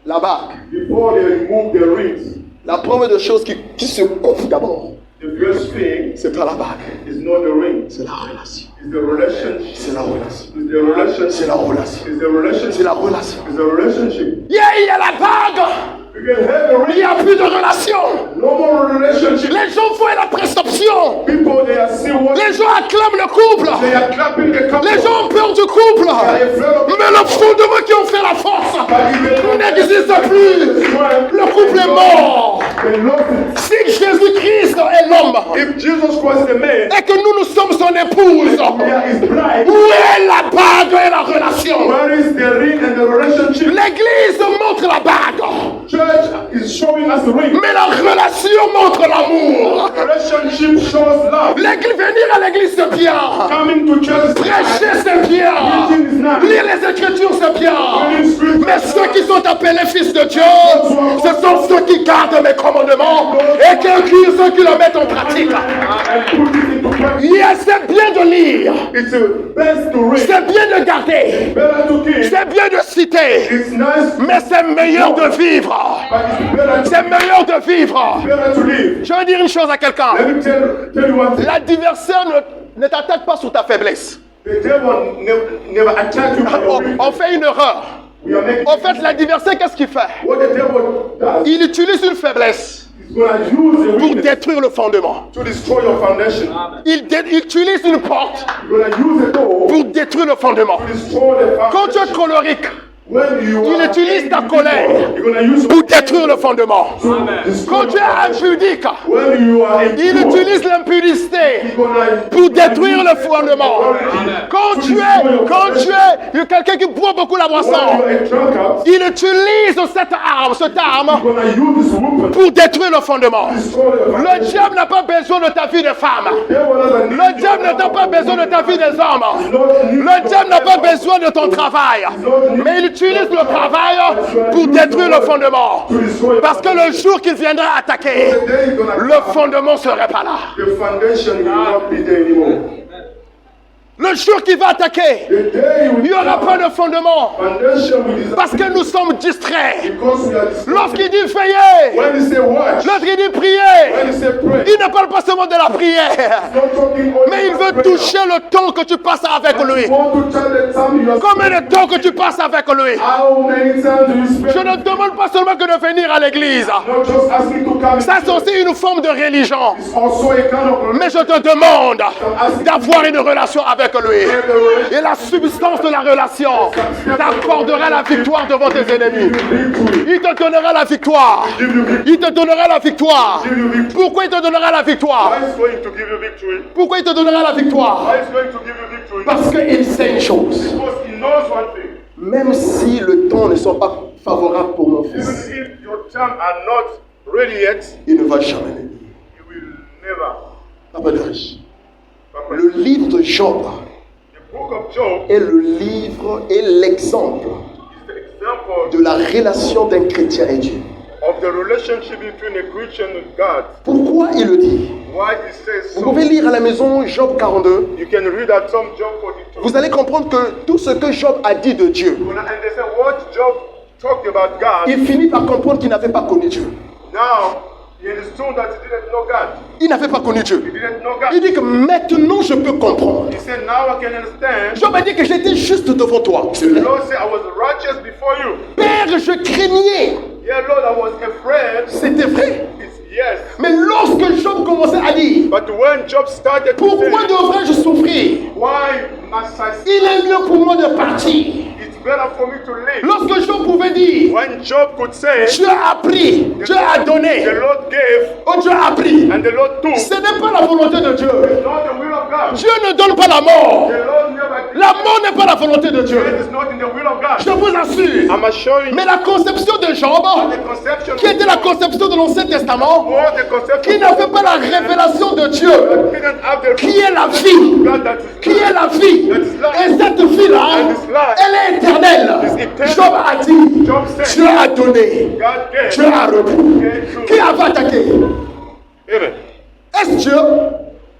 Speaker 1: la bague,
Speaker 2: before they remove the rings,
Speaker 1: la première des choses qui se coupe d'abord,
Speaker 2: the first thing
Speaker 1: c'est pas la bague,
Speaker 2: is not the ring.
Speaker 1: c'est la relation.
Speaker 2: It's the relationship.
Speaker 1: C'est la relation.
Speaker 2: It's the relationship.
Speaker 1: C'est la relation.
Speaker 2: It's the relationship.
Speaker 1: C'est la relation.
Speaker 2: It's the relationship.
Speaker 1: Il y a la bague.
Speaker 2: You can have a
Speaker 1: Il n'y
Speaker 2: ring.
Speaker 1: a plus de relation.
Speaker 2: No more relationship.
Speaker 1: Les gens font la prescription.
Speaker 2: People, they are still watching.
Speaker 1: Les gens acclament le couple.
Speaker 2: They are clapping the couple.
Speaker 1: Les gens ont peur du couple. Mais le fondement qui ont fait la force n'existe plus. Le couple est mort.
Speaker 2: They lost it.
Speaker 1: Si Jésus-Christ est l'homme
Speaker 2: If Jesus Christ the man,
Speaker 1: et que nous sommes son épouse,
Speaker 2: we are his bride.
Speaker 1: où est la bague et la relation?
Speaker 2: Where is the ring and the relationship?
Speaker 1: L'église montre la bague,
Speaker 2: Church is showing us the ring.
Speaker 1: mais la relation montre l'amour.
Speaker 2: Relationship shows love.
Speaker 1: Venir à l'église c'est bien.
Speaker 2: Coming to church is
Speaker 1: Prêcher c'est bien. Lire les écritures c'est bien. Mais ceux qui sont appelés fils de Dieu, ce sont ceux qui gardent mes commandements et ceux qui le mettent en pratique.
Speaker 2: and put it into practice.
Speaker 1: Yes, c'est bien de lire.
Speaker 2: It's best to read.
Speaker 1: C'est bien de garder.
Speaker 2: Better to keep.
Speaker 1: C'est bien de citer.
Speaker 2: It's nice,
Speaker 1: Mais c'est meilleur de vivre.
Speaker 2: but it's better
Speaker 1: C'est meilleur de vivre.
Speaker 2: to live.
Speaker 1: Je vais dire une chose à quelqu'un.
Speaker 2: Let me tell you one thing.
Speaker 1: L'adversaire ne t'attaque pas sur ta faiblesse.
Speaker 2: The devil never attack you by your weakness.
Speaker 1: On fait une erreur.
Speaker 2: We are making
Speaker 1: En fait, l'adversaire, qu'est-ce qu'il fait?
Speaker 2: what the devil does.
Speaker 1: Il utilise une faiblesse
Speaker 2: He's going to use the
Speaker 1: pour
Speaker 2: weakness
Speaker 1: détruire le fondement.
Speaker 2: to destroy your foundation.
Speaker 1: Il utilise une porte
Speaker 2: He's going to use the door
Speaker 1: pour détruire le fondement.
Speaker 2: to destroy the
Speaker 1: Quand tu es
Speaker 2: foundation.
Speaker 1: colérique,
Speaker 2: When you
Speaker 1: il
Speaker 2: are
Speaker 1: utilise ta
Speaker 2: angry,
Speaker 1: colère
Speaker 2: you're going to use
Speaker 1: pour détruire le fondement.
Speaker 2: to destroy
Speaker 1: Quand tu
Speaker 2: your
Speaker 1: es
Speaker 2: foundation.
Speaker 1: impudique,
Speaker 2: When you are
Speaker 1: il
Speaker 2: impure,
Speaker 1: utilise l'impudicité
Speaker 2: he's gonna
Speaker 1: pour détruire le fondement. Quand tu es quelqu'un qui boit beaucoup la
Speaker 2: when
Speaker 1: boisson,
Speaker 2: you are a drunkard,
Speaker 1: il utilise cette arme
Speaker 2: he's gonna use this weapon
Speaker 1: pour détruire le fondement.
Speaker 2: to destroy your
Speaker 1: Le
Speaker 2: foundation.
Speaker 1: diable n'a pas besoin de ta vie de femme.
Speaker 2: The devil doesn't need
Speaker 1: Le diable n'a pas besoin de ta vie des hommes. Le diable n'a pas besoin de ton travail. Mais il utilise le travail pour détruire le fondement.
Speaker 2: to destroy your
Speaker 1: Parce que le jour qu'il viendra attaquer,
Speaker 2: The day he's gonna
Speaker 1: le fondement ne serait pas là.
Speaker 2: the foundation will not be there anymore.
Speaker 1: Le jour qu'il va attaquer,
Speaker 2: The day
Speaker 1: il n'y aura pas de fondement.
Speaker 2: foundation will disappear
Speaker 1: Parce que nous sommes distraits.
Speaker 2: because we are destroyed.
Speaker 1: Lorsqu'il dit veiller,
Speaker 2: When he say watch,
Speaker 1: l'autre il dit
Speaker 2: when
Speaker 1: prier.
Speaker 2: he say pray,
Speaker 1: Il ne parle pas seulement de la prière,
Speaker 2: not talking only
Speaker 1: mais il
Speaker 2: about
Speaker 1: veut
Speaker 2: prayer.
Speaker 1: toucher le temps que tu passes avec lui.
Speaker 2: Want to tell the time you are
Speaker 1: Combien de temps que tu passes avec lui?
Speaker 2: how many times do you spend?
Speaker 1: Je ne demande pas seulement que de venir à l'église.
Speaker 2: Not just asking to come.
Speaker 1: Ça, c'est aussi une forme de religion.
Speaker 2: It's also a kind of
Speaker 1: Mais je te demande d'avoir une relation avec lui. Et la substance de la relation t'accordera la victoire devant tes ennemis. Il te donnera la victoire. Il te donnera la victoire. Pourquoi il te donnera la victoire?
Speaker 2: Why is going to give you victory?
Speaker 1: Pourquoi il te donnera la victoire?
Speaker 2: Why is going to give you victory?
Speaker 1: Parce qu'il sait une chose.
Speaker 2: Because he knows one thing.
Speaker 1: Même si le temps ne soit pas favorable pour mon
Speaker 2: Even
Speaker 1: fils,
Speaker 2: if your time are not ready yet,
Speaker 1: il ne va jamais l'aimer.
Speaker 2: you will never.
Speaker 1: Papa de riche. Le livre de Job
Speaker 2: The book of Job
Speaker 1: est le livre et l'exemple
Speaker 2: is the example
Speaker 1: de la relation d'un chrétien et Dieu.
Speaker 2: of the relationship between a Christian and God.
Speaker 1: Pourquoi il le dit?
Speaker 2: Why he says
Speaker 1: Vous
Speaker 2: so.
Speaker 1: pouvez lire à la maison Job 42.
Speaker 2: You can read that Job 42.
Speaker 1: Vous allez comprendre que tout ce que Job a dit de Dieu,
Speaker 2: You will understand what Job talked about God,
Speaker 1: il finit par comprendre qu'il n'avait pas connu Dieu.
Speaker 2: now he understood that he didn't know God.
Speaker 1: Il n'avait pas connu
Speaker 2: He
Speaker 1: Dieu.
Speaker 2: didn't know God.
Speaker 1: Il dit que maintenant je peux comprendre.
Speaker 2: He said, now I can understand.
Speaker 1: Job a dit que j'étais juste devant toi.
Speaker 2: The Lord said, I was righteous before you.
Speaker 1: Père, je craignais.
Speaker 2: Yeah, Lord, I was afraid.
Speaker 1: C'était vrai.
Speaker 2: It's yes.
Speaker 1: Mais lorsque Job commençait à dire,
Speaker 2: But when Job started to
Speaker 1: pourquoi
Speaker 2: say,
Speaker 1: devrais-je souffrir?
Speaker 2: why must I
Speaker 1: Il est mieux pour moi de partir.
Speaker 2: It's better for me to live.
Speaker 1: Lorsque Job pouvait dire,
Speaker 2: When Job could say,
Speaker 1: Dieu a pris, Dieu a donné,
Speaker 2: the Lord gave
Speaker 1: oh Dieu a pris.
Speaker 2: and the Lord took,
Speaker 1: Ce n'est pas la volonté de Dieu.
Speaker 2: it's not the will of God.
Speaker 1: Dieu ne donne pas la mort.
Speaker 2: The Lord never
Speaker 1: La mort n'est pas la volonté de Dieu.
Speaker 2: It is not in the will of God.
Speaker 1: Je vous assure.
Speaker 2: I'm assuring you
Speaker 1: Mais la conception de Job,
Speaker 2: the conception
Speaker 1: qui était la conception de l'Ancien Testament,
Speaker 2: was the conception
Speaker 1: qui n'avait pas la révélation de Dieu,
Speaker 2: didn't have the
Speaker 1: qui est la vie,
Speaker 2: God that is
Speaker 1: qui est la vie. Et cette vie-là, elle est éternelle. Job a dit,
Speaker 2: Job said,
Speaker 1: Dieu a donné,
Speaker 2: God gave.
Speaker 1: Dieu a repris. Qui avait attaqué?
Speaker 2: Amen.
Speaker 1: Est-ce Dieu?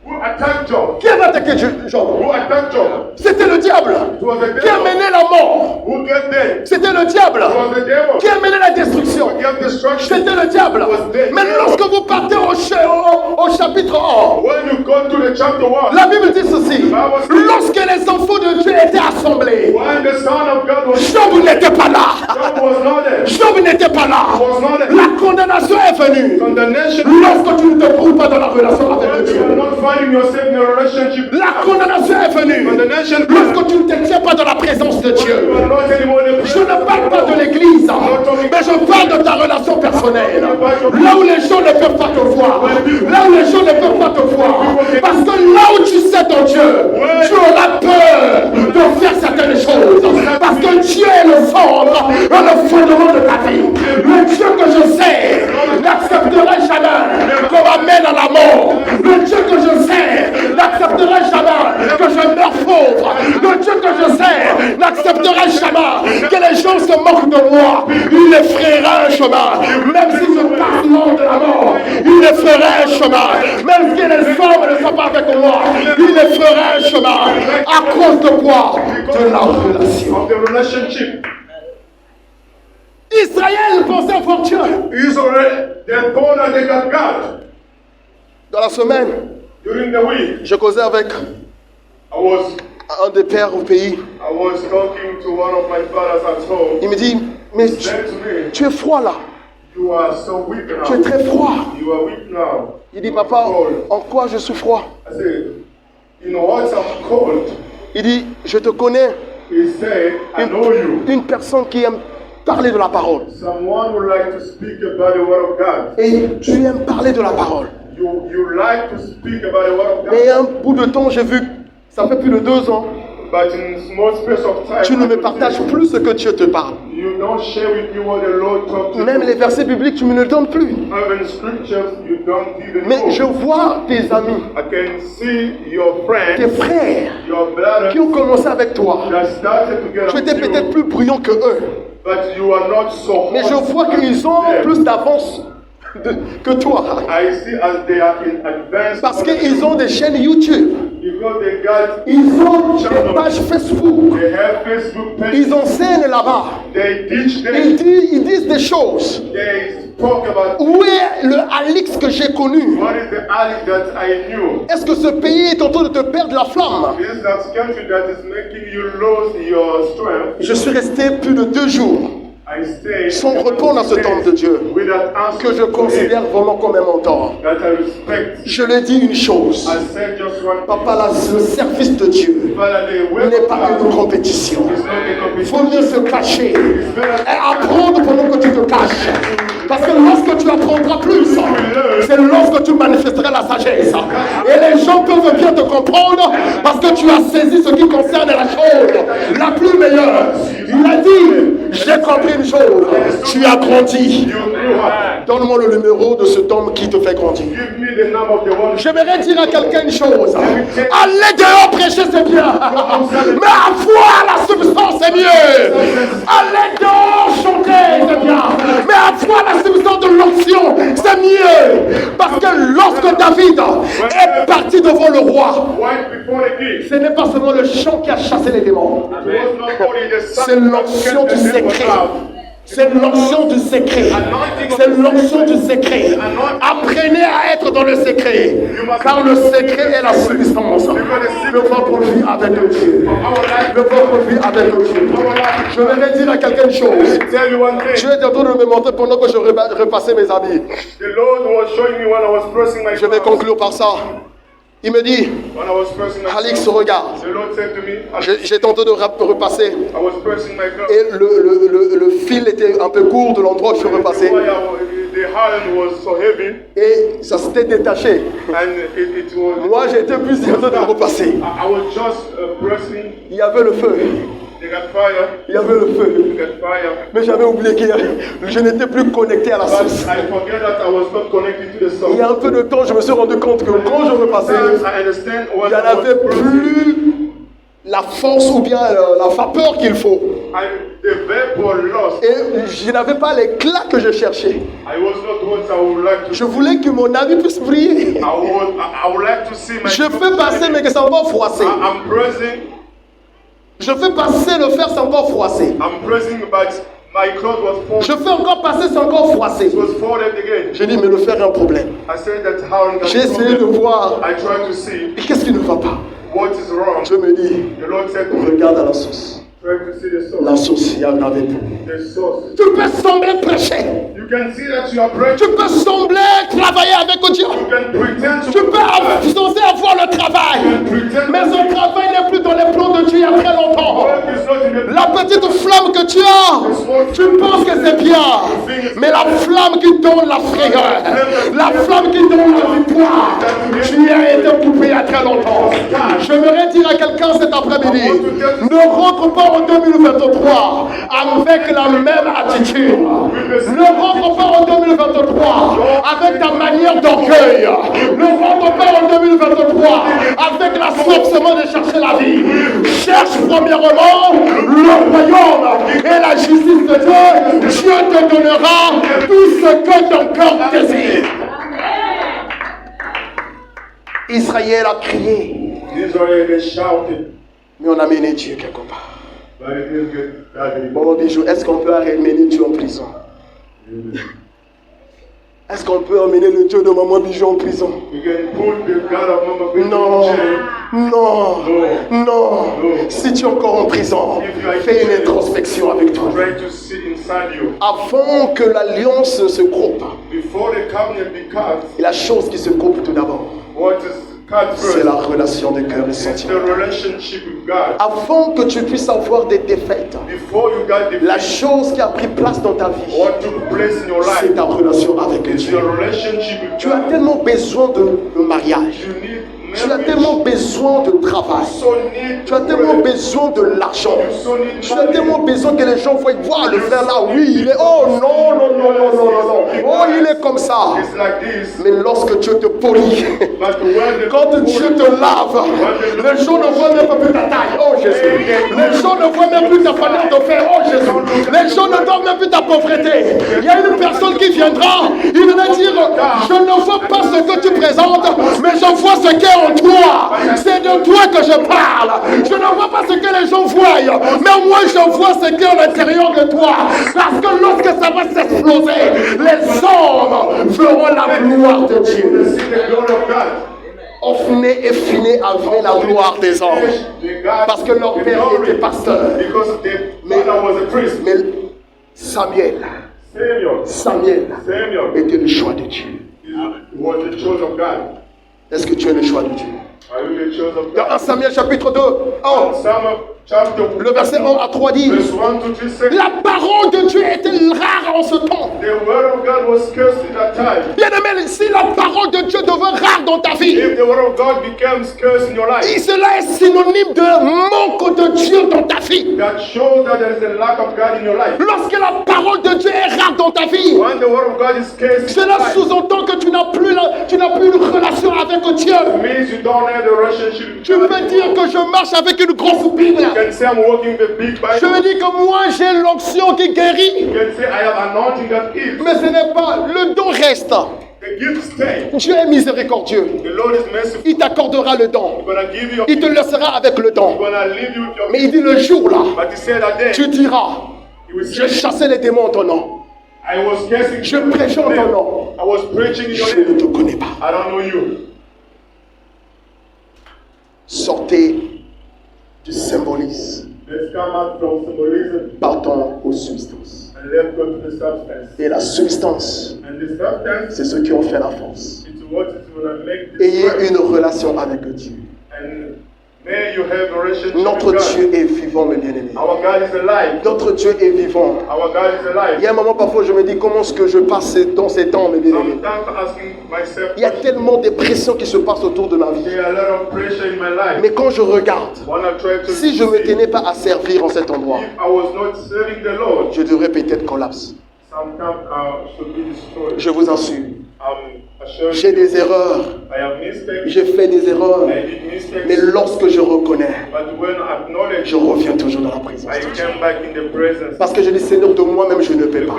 Speaker 2: Who attacked Job?
Speaker 1: Qui avait attaqué Job?
Speaker 2: Who attacked Job?
Speaker 1: C'était le diable.
Speaker 2: It was the
Speaker 1: Qui a
Speaker 2: devil.
Speaker 1: mené la mort?
Speaker 2: Who gave death?
Speaker 1: C'était le diable.
Speaker 2: It was the devil.
Speaker 1: Qui a mené la destruction?
Speaker 2: Who gave destruction?
Speaker 1: C'était le diable. Mais lorsque vous partez au chapitre 1,
Speaker 2: When you go to the chapter 1,
Speaker 1: la Bible dit ceci. Lorsque les enfants de Dieu étaient assemblés,
Speaker 2: when the Son of God was
Speaker 1: Job n'était pas là.
Speaker 2: Job was not there.
Speaker 1: Job n'était pas là.
Speaker 2: Was not there.
Speaker 1: La condamnation est venue.
Speaker 2: Condemnation.
Speaker 1: Lorsque tu ne te trouves pas dans la relation avec
Speaker 2: When you
Speaker 1: Dieu.
Speaker 2: are not finding yourself in a relationship.
Speaker 1: La condamnation est venue.
Speaker 2: Condemnation.
Speaker 1: Lorsque tu ne te tiens pas dans la présence de
Speaker 2: You
Speaker 1: Dieu.
Speaker 2: are not anymore in the
Speaker 1: Je ne parle pas de l'église, mais je parle de ta relation personnelle. Là où les gens ne peuvent pas te voir. Là où les gens ne peuvent pas te voir. Parce que là où tu sais ton Dieu, tu auras peur de faire certaines choses. Parce que Dieu est le centre, le fondement de ta vie. Le Dieu que je sais n'accepterait jamais qu'on m'amène à la mort. Le Dieu que je sais n'accepterait jamais que je meure pauvre. Le Dieu que je sais n'accepterait jamais que les gens se moquent de moi. Il les ferait un chemin. Même si je passe loin de la mort, il les ferait un chemin. Même si les hommes ne sont pas avec moi, il les ferait un chemin. À cause de quoi? De la relation.
Speaker 2: Of the relationship.
Speaker 1: Israël pensait voir Dieu.
Speaker 2: Israel, they thought that they got God.
Speaker 1: Dans la semaine,
Speaker 2: During the week,
Speaker 1: je causais avec
Speaker 2: I was
Speaker 1: des pères au pays.
Speaker 2: talking to one of my fathers at home.
Speaker 1: Il me dit, mais
Speaker 2: He said to me,
Speaker 1: tu es froid là.
Speaker 2: you are so weak
Speaker 1: Tu es
Speaker 2: now.
Speaker 1: très froid.
Speaker 2: You are weak now.
Speaker 1: Il dit, papa, en quoi je suis froid?
Speaker 2: I said, you know what? I'm cold.
Speaker 1: Il dit, je te connais,
Speaker 2: He said, I know you.
Speaker 1: une personne qui aime parler de la parole.
Speaker 2: Someone would like to speak about the word of God.
Speaker 1: Et tu aimes parler de la parole.
Speaker 2: You like to speak about the word of
Speaker 1: Mais
Speaker 2: God.
Speaker 1: un bout de temps, j'ai vu, ça fait plus de 2 ans,
Speaker 2: But in small space of time,
Speaker 1: tu ne me partages plus ce que Dieu te parle.
Speaker 2: you don't share with me what the Lord talked to
Speaker 1: Même
Speaker 2: you.
Speaker 1: les versets bibliques, tu me le donnes plus.
Speaker 2: Even scriptures, you don't even
Speaker 1: Mais
Speaker 2: know.
Speaker 1: je vois tes amis,
Speaker 2: I can see your
Speaker 1: tes
Speaker 2: friends,
Speaker 1: frères,
Speaker 2: your brothers
Speaker 1: qui ont commencé avec toi.
Speaker 2: that started to get
Speaker 1: Tu étais
Speaker 2: up to
Speaker 1: peut-être
Speaker 2: you,
Speaker 1: plus brillant que eux.
Speaker 2: but you are not so
Speaker 1: Mais je
Speaker 2: hot.
Speaker 1: vois qu'ils ont plus d'avance que toi.
Speaker 2: I see as they are in advance
Speaker 1: Parce qu'ils ont des chaînes YouTube.
Speaker 2: because they got
Speaker 1: Ils ont des pages Facebook.
Speaker 2: they have Facebook pages.
Speaker 1: Ils enseignent là-bas.
Speaker 2: They teach them.
Speaker 1: Ils disent des choses.
Speaker 2: They talk about
Speaker 1: Où est le Alix que j'ai connu?
Speaker 2: what is the Ali that I knew.
Speaker 1: Est-ce que ce pays est en train de te perdre la flamme?
Speaker 2: This is that country that is making you lose your strength.
Speaker 1: Je suis resté plus de 2 jours
Speaker 2: I stay
Speaker 1: sans répondre à ce temple de Dieu
Speaker 2: without answer
Speaker 1: que je
Speaker 2: to him
Speaker 1: considère vraiment comme un mentor.
Speaker 2: that I respect.
Speaker 1: Je lui dis une chose.
Speaker 2: I said just one thing.
Speaker 1: Papa, le service de Dieu
Speaker 2: Father, the way
Speaker 1: n'est
Speaker 2: of
Speaker 1: pas
Speaker 2: God
Speaker 1: une compétition.
Speaker 2: is not a
Speaker 1: Il
Speaker 2: competition.
Speaker 1: faut mieux se cacher et apprendre pendant que tu te caches. Parce que lorsque tu apprendras plus, c'est lorsque tu manifesteras la sagesse. Et les gens peuvent bien te comprendre parce que tu as saisi ce qui concerne la chose la plus meilleure. Il a dit, j'ai compris une chose, tu as grandi.
Speaker 2: You grew up.
Speaker 1: Donne-moi le numéro de cet homme qui te fait grandir.
Speaker 2: Give me the number of the one.
Speaker 1: J'aimerais dire à quelqu'un une chose. Aller dehors prêcher, c'est bien. Mais avoir la substance, c'est mieux. Aller dehors chanter, c'est bien. Mais avoir la substance de l'onction, c'est mieux. Parce que lorsque David est parti devant le roi,
Speaker 2: Right before the king.
Speaker 1: ce n'est pas seulement le chant qui a chassé les démons.
Speaker 2: It was not only the
Speaker 1: C'est
Speaker 2: sun that
Speaker 1: l'onction
Speaker 2: kept
Speaker 1: du
Speaker 2: the devil
Speaker 1: secret.
Speaker 2: out.
Speaker 1: C'est l'onction du secret. C'est l'onction du secret. Apprenez à être dans le secret. Car le secret est la substance de votre vie avec Dieu. De votre vie avec Dieu. Je vais dire à quelqu'un une chose. Dieu est en train de me montrer pendant que je repassais mes habits. Je vais conclure par ça. Il me dit, Alix, regarde, j'étais en train de repasser et le fil était un peu court de l'endroit où je repassais et ça s'était détaché. Moi, j'étais plus en train de repasser. Il y avait le feu. Il y avait le feu. Mais j'avais oublié que je n'étais plus connecté à la source. Il y a un peu de temps, je me suis rendu compte que quand je repassais, il n'y en avait plus la force ou bien la vapeur qu'il faut. Et je n'avais pas l'éclat que je cherchais. Je voulais que mon ami puisse briller. Je fais passer, mais que ça va froisser. Je fais passer le fer, c'est encore froissé. Je fais encore passer, c'est encore froissé. J'ai dit, mais le fer est un problème. J'ai essayé de voir. Et qu'est-ce qui ne va pas? Je me dis, regarde à la source. La source, il y en avait plus. Tu peux sembler prêcher. Tu peux sembler travailler avec Dieu. Tu peux censé avoir le travail. Mais ce travail n'est plus dans les plans de Dieu il y a très longtemps. La petite flamme que tu as, tu penses que c'est bien. Mais la flamme qui donne la frayeur, la flamme qui donne la victoire, tu as été coupé il y a très longtemps. J'aimerais dire à quelqu'un cet après-midi, ne rentre pas en 2023 avec la même attitude. Ne rentre pas en 2023 avec ta manière d'orgueil. Ne rentre pas en 2023 avec l'assomption de chercher la vie. Cherche premièrement le royaume et la justice de Dieu. Dieu te donnera tout ce que ton cœur désire. Israël a crié, mais on a mené Dieu quelque part. Bon, bijou, est-ce qu'on peut amener Dieu en prison? Est-ce qu'on peut emmener le Dieu de Maman Bijou en prison? Non, non, non. Si tu es encore en prison, fais une introspection avec toi. Avant que l'alliance se coupe, la chose qui se coupe tout d'abord, c'est la relation de cœur et sentiment. Avant que tu puisses avoir des défaites, la chose qui a pris place dans ta vie, c'est ta relation avec Dieu. Tu as tellement besoin de mariage. Tu as tellement besoin de travail. Tu as tellement besoin de l'argent. Tu as tellement besoin que les gens voient voir le frère là. Oui, il est. Oh non, non, non, non, non, non, non. Oh, il est comme ça. Mais lorsque Dieu te polie, quand Dieu te lave, les gens ne voient même plus ta taille. Oh Jésus. Les gens ne voient même plus ta manière de faire. Oh Jésus. Les gens ne voient même plus ta pauvreté. Il y a une personne qui viendra. Il va dire, je ne vois pas ce que tu présentes, mais je vois ce qu'est en toi. C'est de toi que je parle. Je ne vois pas ce que les gens voient, mais moi je vois ce qu'il y a à l'intérieur de toi. Parce que lorsque ça va s'exploser, les hommes verront la gloire de Dieu. Ophné et Phiné avaient la gloire des anges. Parce que leur père était pasteur. Mais Samuel était le choix de Dieu. Est-ce que tu es le choix de Dieu? Dans 1 Samuel chapitre 2, le verset 1 à 3 dit, la parole de Dieu était rare en ce temps. Bien aimé, si la parole de Dieu devient rare dans ta vie, et cela est synonyme de manque de Dieu dans ta vie. Lorsque la parole de Dieu est rare dans ta vie, cela sous-entend que tu n'as plus une relation avec Dieu. Tu peux dire que je marche avec une grosse Bible. Je me dis que moi j'ai l'onction qui guérit. Mais ce n'est pas, le don reste. Dieu est miséricordieux. Il t'accordera le don. Il te laissera avec le don. Mais il dit le jour là, tu diras, Je chassais les démons en ton nom. Je prêchais en ton nom. Je ne te connais pas. Sortez du symbolisme. Partons aux substances. Et la substance, c'est ce qui en fait la force. Ayez une relation avec Dieu. Notre Dieu est vivant, mes bien-aimés. Notre Dieu est vivant. Il y a un moment parfois je me dis comment est-ce que je passe dans ces temps, mes bien-aimés. Il y a tellement de pression qui se passe autour de ma vie. Mais quand je regarde, si je ne me tenais pas à servir en cet endroit, je devrais peut-être collapser. Je vous assure. J'ai des erreurs. J'ai fait des erreurs. Mais lorsque je reconnais, je reviens toujours dans la présence de Dieu. Parce que je dis, Seigneur, de moi-même, je ne peux pas.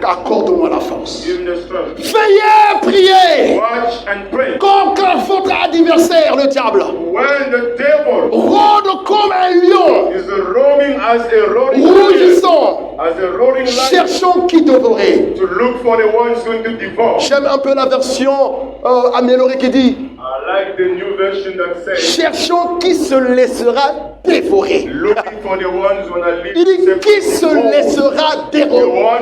Speaker 1: Accorde-moi la force. Veillez, priez. Quand votre adversaire, le diable, rôde comme un lion, rugissant, cherchant qui dévorer. J'aime un peu la version améliorée qui dit cherchons qui se laissera dévorer. Il dit qui se laissera dévorer.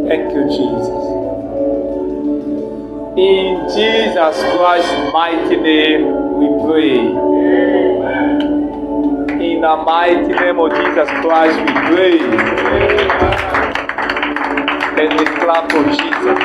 Speaker 3: Thank you, Jesus. In Jesus Christ's mighty name we pray. In the mighty name of Jesus Christ we pray. Let me clap for Jesus.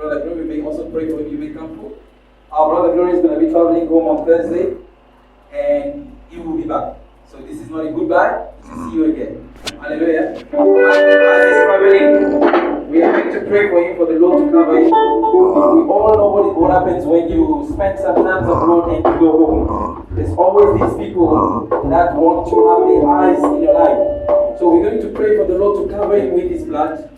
Speaker 4: Brother Glory, we may also pray for him. You may come forward. Our Brother Glory is going to be traveling home on Thursday, and he will be back. So this is not a goodbye, it's to see you again. Hallelujah. As he's traveling, we are going to pray for him, for the Lord to cover him. We all know what happens when you spend some time abroad and you go home. There's always these people that want to have their eyes in your life. So we're going to pray for the Lord to cover him with his blood.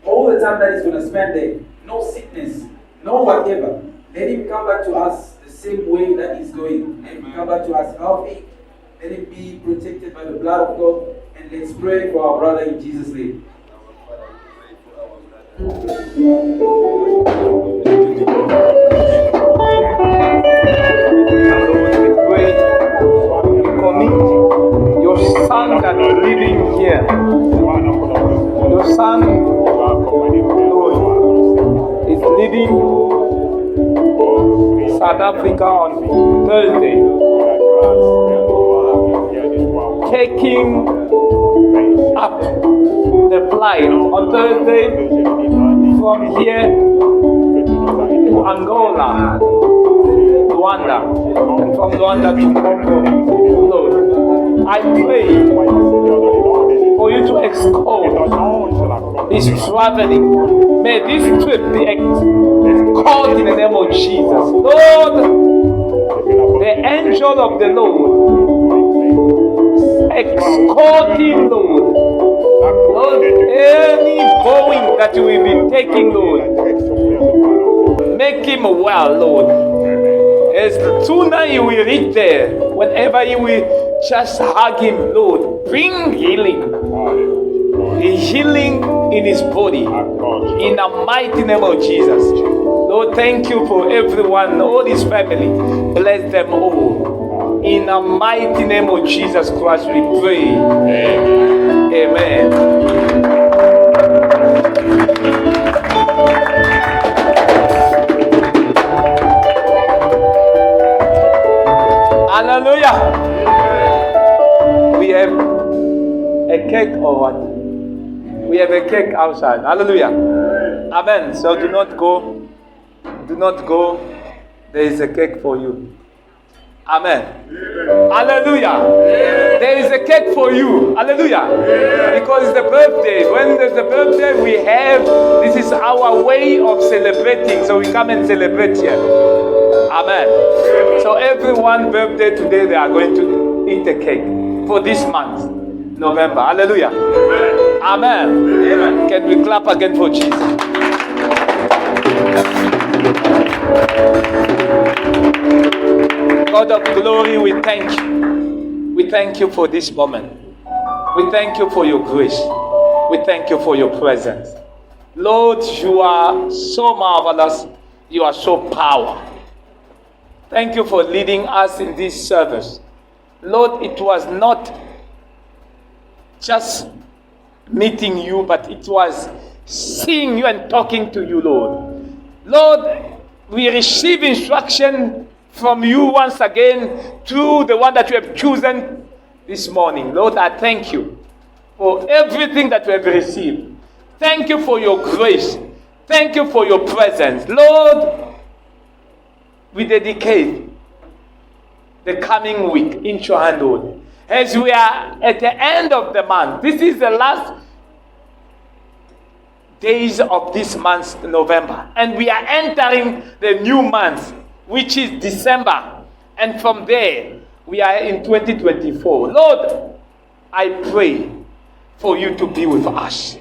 Speaker 4: All the time that he's going to spend there, no sickness, no whatever. Let him come back to us the same way that he's going. Let him come back to us healthy. Let him be protected by the blood of God. And let's pray for our brother in Jesus' name.
Speaker 3: Commit your son that is living here. Your son is leaving South Africa on Thursday, taking up the flight on Thursday from here to Angola, Rwanda, and from Rwanda to Congo. Lord, I pray for you to escort this traveling. May this trip be called in the name of Jesus. Lord, the angel of the Lord, escorting, Lord. Lord, any going that you will be taking, Lord, make him well, Lord. As sooner he will reach there, whenever you will just hug him, Lord, bring healing. Healing in his body. In the mighty name of Jesus. Lord, thank you for everyone, all his family. Bless them all. In the mighty name of Jesus Christ we pray. Amen. Amen. Hallelujah. We have a cake or what? We have a cake outside. Hallelujah. Amen. So do not go. Do not go. There is a cake for you. Amen. Hallelujah. There is a cake for you. Hallelujah. Because it's the birthday. When there's a birthday, we have, this is our way of celebrating. So we come and celebrate here. Amen. So everyone birthday today, they are going to eat a cake for this month, November. Hallelujah. Amen. Amen. Can we clap again for Jesus? God of glory, we thank you. We thank you for this moment. We thank you for your grace. We thank you for your presence. Lord, you are so marvelous. You are so powerful. Thank you for leading us in this service. Lord, it was not just meeting you, but it was seeing you and talking to you, Lord. Lord, we receive instruction from you once again through the one that you have chosen this morning. Lord, I thank you for everything that we have received. Thank you for your grace. Thank you for your presence. Lord, we dedicate the coming week into your hand, Lord. As we are at the end of the month, this is the last days of this month, November. And we are entering the new month, which is December. And from there, we are in 2024. Lord, I pray for you to be with us.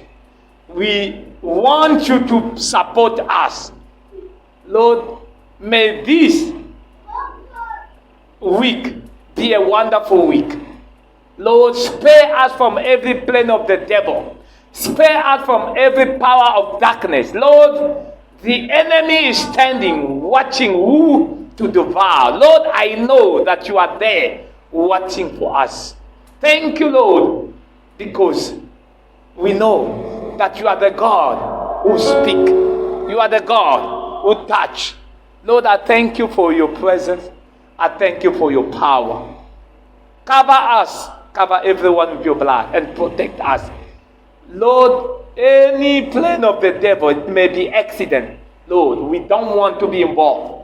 Speaker 3: We want you to support us. Lord, may this week be a wonderful week. Lord, spare us from every plan of the devil. Spare us from every power of darkness. Lord, the enemy is standing, watching who to devour. Lord, I know that you are there watching for us. Thank you, Lord, because we know that you are the God who speak. You are the God who touch. Lord, I thank you for your presence. I thank you for your power. Cover us. Cover everyone with your blood and protect us. Lord, any plan of the devil, it may be accident. Lord, we don't want to be involved.